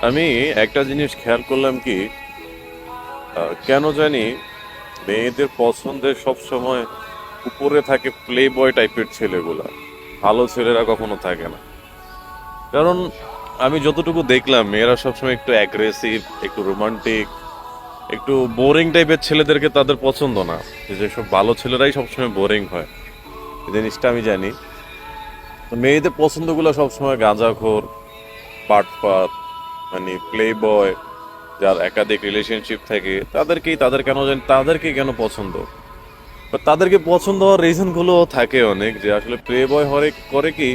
আমি একটা জিনিস খেয়াল করলাম কি, কেন জানি মেয়েদের পছন্দের সব সময় উপরে থাকে প্লে বয় টাইপের ছেলেগুলা, ভালো ছেলেরা কখনো থাকে না। কারণ আমি যতটুকু দেখলাম মেয়েরা সবসময় একটু অ্যাগ্রেসিভ, একটু রোমান্টিক, একটু বোরিং টাইপের ছেলেদেরকে তাদের পছন্দ না। যেসব ভালো ছেলেরাই সবসময় বোরিং হয়, এই জিনিসটা আমি জানি। তো মেয়েদের পছন্দগুলো সবসময় গাঁজাখোর, পাটপাত, মানে প্লে বয়, যার একাধিক রিলেশনশিপ থাকে তাদেরকেই, তাদেরকেই কেন পছন্দ। বা তাদেরকে পছন্দ হওয়ার রিজন গুলো থাকে অনেক, যে আসলে প্লে বয় হরে করে কি,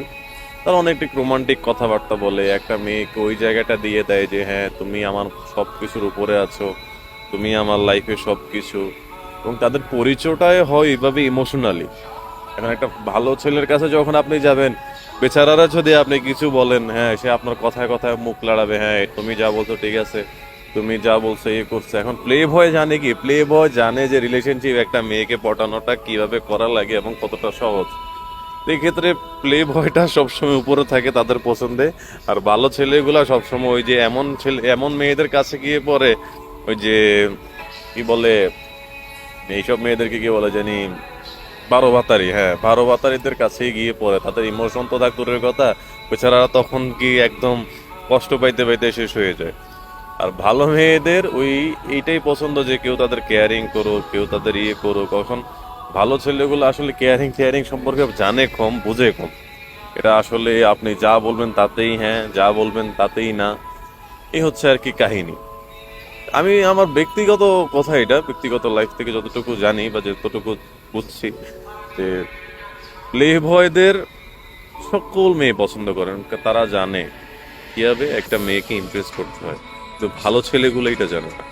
তারা অনেক রোমান্টিক কথাবার্তা বলে, একটা মেয়েকে ওই জায়গাটা দিয়ে দেয় যে হ্যাঁ তুমি আমার সবকিছুর উপরে আছো, তুমি আমার লাইফে সবকিছু। এবং তাদের পরিচয়টাই হয় এইভাবে ইমোশনালি। এখন একটা ভালো ছেলের কাছে যখন আপনি যাবেন, বেচারারা যদি আপনি কিছু বলেন, হ্যাঁ সে আপনার কথায় কথায় মুখ লড়াবে, হ্যাঁ তুমি যা বলছো ঠিক আছে, তুমি যা বলছো ইয়ে করছে। এখন প্লে বয় জানে কি, প্লে বয় জানে যে রিলেশনশিপ একটা মেয়েকে পটানোটা কিভাবে করা লাগে এবং কতটা সহজ। তো এই ক্ষেত্রে প্লে বয়টা সবসময় উপরে থাকে তাদের পছন্দে। আর ভালো ছেলেগুলা সবসময় ওই যে এমন ছেলে, এমন মেয়েদের কাছে গিয়ে পড়ে, ওই যে কি বলে, এইসব মেয়েদেরকে কি বলে জানি, বারো ভাতারি, হ্যাঁ বারো ভাতারিদের কাছেই গিয়ে পড়ে। তাদের ইমোশন তো থাক দূরের কথা, বেচারা তখন কি একদম কষ্ট পাইতে পাইতে শেষ হয়ে যায়। আর ভালো মেয়েদের ওই এইটাই পছন্দ, যে কেউ তাদের কেয়ারিং করুক, কেউ তাদের ইয়ে করুক। এখন ভালো ছেলেগুলো আসলে কেয়ারিং টেয়ারিং সম্পর্কে জানে কম, বুঝে কম। এটা আসলে আপনি যা বলবেন তাতেই হ্যাঁ, যা বলবেন তাতেই না, এই হচ্ছে আর কি কাহিনী। আমি আমার ব্যক্তিগত কথা, এটা ব্যক্তিগত লাইফ থেকে যতটুকু জানি বা যতটুকু বুঝছি, যে প্লে বয়দের সকল মেয়ে পছন্দ করেন, তারা জানে কিভাবে একটা মেয়েকে ইমপ্রেস করতে হয়। তো ভালো ছেলেগুলো এটা জানে না।